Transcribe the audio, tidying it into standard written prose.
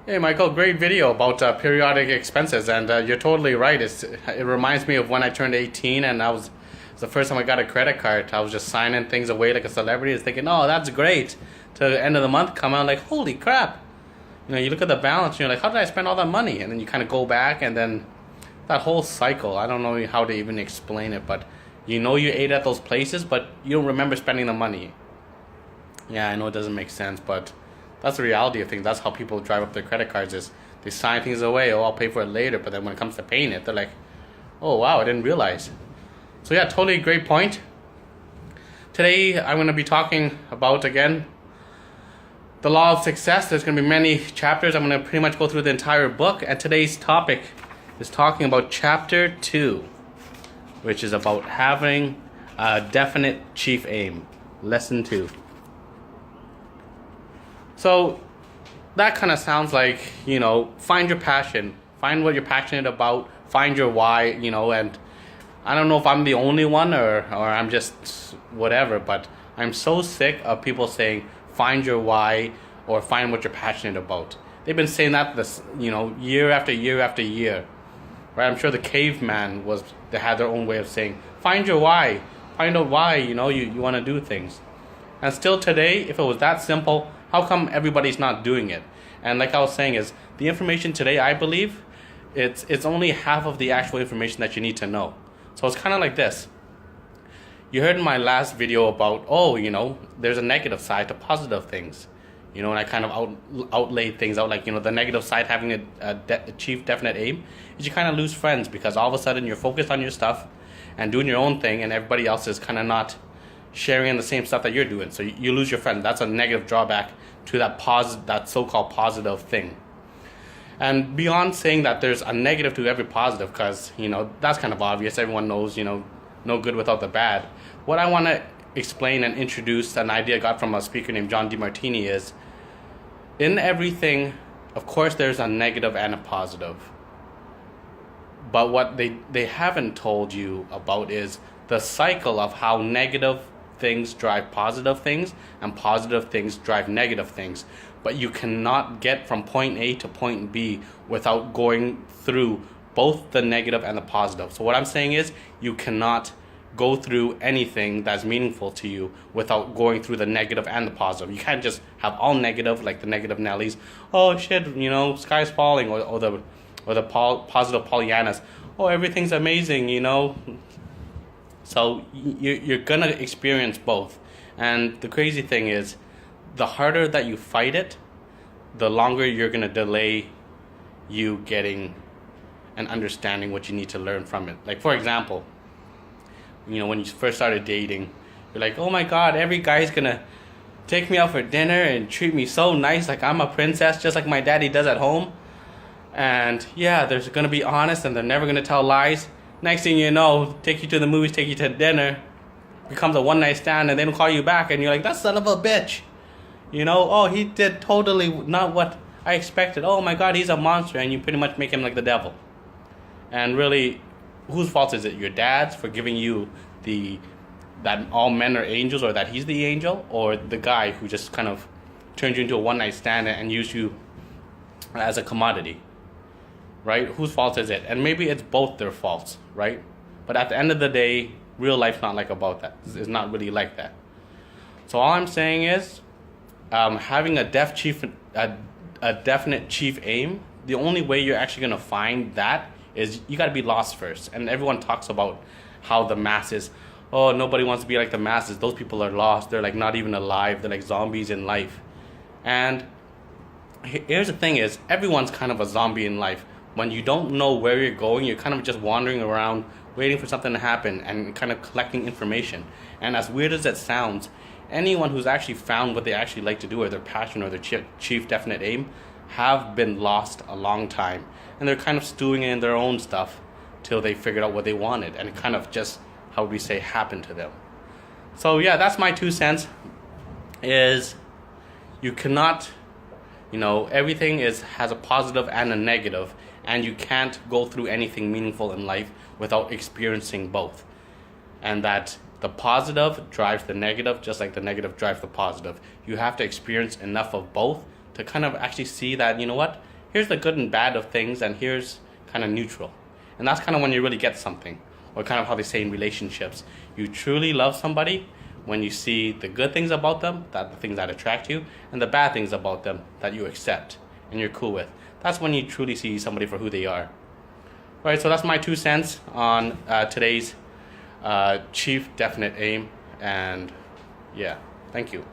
Hey Michael, great video about periodic expenses, and you're totally right. It reminds me of when I turned 18, and it's the first time I got a credit card. I was just signing things away like a celebrity, and thinking, "Oh, that's great." To the end of the month, come out like, "Holy crap!" You look at the balance, and you're like, "How did I spend all that money?" And then you kind of go back, and then that whole cycle. I don't know how to even explain it, but you ate at those places, but you don't remember spending the money. Yeah, I know it doesn't make sense, but that's the reality of things. That's how people drive up their credit cards is they sign things away. Oh, I'll pay for it later. But then when it comes to paying it, they're like, oh, wow, I didn't realize. So yeah, totally great point. Today, I'm going to be talking about, again, the law of success. There's going to be many chapters. I'm going to pretty much go through the entire book. And today's topic is talking about chapter 2, which is about having a definite chief aim. Lesson 2. So that kind of sounds like, find your passion, find what you're passionate about, find your why, and I don't know if I'm the only one or I'm just whatever, but I'm so sick of people saying, find your why or find what you're passionate about. They've been saying that year after year after year, right? I'm sure the caveman they had their own way of saying, find your why, find out why, you want to do things. And still today, if it was that simple, how come everybody's not doing it? And like I was saying, is the information today, I believe, it's only half of the actual information that you need to know. So it's kind of like this. You heard in my last video about, there's a negative side to positive things. And I kind of outlaid things out, like, the negative side having a chief definite aim is you kind of lose friends because all of a sudden you're focused on your stuff and doing your own thing and everybody else is kind of not sharing in the same stuff that you're doing, so you lose your friends. That's a negative drawback to that so-called positive thing. And beyond saying that there's a negative to every positive, because that's kind of obvious, everyone knows, no good without the bad. What I want to explain and introduce an idea I got from a speaker named John DeMartini is, in everything, of course there's a negative and a positive, but what they haven't told you about is the cycle of how negative things drive positive things and positive things drive negative things. But you cannot get from point A to point B without going through both the negative and the positive. So what I'm saying is you cannot go through anything that's meaningful to you without going through the negative and the positive. You can't just have all negative, like the negative Nellies. Oh shit, sky's falling, or the positive Pollyannas. Oh, everything's amazing, So you're going to experience both. And the crazy thing is, the harder that you fight it, the longer you're going to delay you getting and understanding what you need to learn from it. Like, for example, when you first started dating, you're like, oh my God, every guy's going to take me out for dinner and treat me so nice, like I'm a princess, just like my daddy does at home. And yeah, they're going to be honest and they're never going to tell lies. Next thing you know, take you to the movies, take you to dinner, becomes a one-night stand, and they don't call you back, and you're like, that son of a bitch. Oh, he did totally not what I expected. Oh my God, he's a monster, and you pretty much make him like the devil. And really, whose fault is it? Your dad's for giving you that all men are angels, or that he's the angel, or the guy who just kind of turned you into a one-night stand and used you as a commodity? Right? Whose fault is it? And maybe it's both their faults, right? But at the end of the day, real life's not like about that. It's not really like that. So all I'm saying is, having a definite chief aim, the only way you're actually going to find that is you got to be lost first. And everyone talks about how the masses, oh, nobody wants to be like the masses. Those people are lost. They're like not even alive. They're like zombies in life. And here's the thing is, everyone's kind of a zombie in life. When you don't know where you're going, you're kind of just wandering around, waiting for something to happen and kind of collecting information. And as weird as it sounds, anyone who's actually found what they actually like to do, or their passion, or their chief definite aim, have been lost a long time. And they're kind of stewing in their own stuff till they figured out what they wanted. And it kind of just, how would we say, happened to them. So yeah, that's my 2 cents, is you cannot, everything has a positive and a negative. And you can't go through anything meaningful in life without experiencing both. And that the positive drives the negative, just like the negative drives the positive. You have to experience enough of both to kind of actually see that, here's the good and bad of things, and here's kind of neutral. And that's kind of when you really get something, or kind of how they say in relationships. You truly love somebody when you see the good things about them, that the things that attract you, and the bad things about them that you accept and you're cool with. That's when you truly see somebody for who they are. All right, so that's my 2 cents on today's Chief Definite Aim, and yeah, thank you.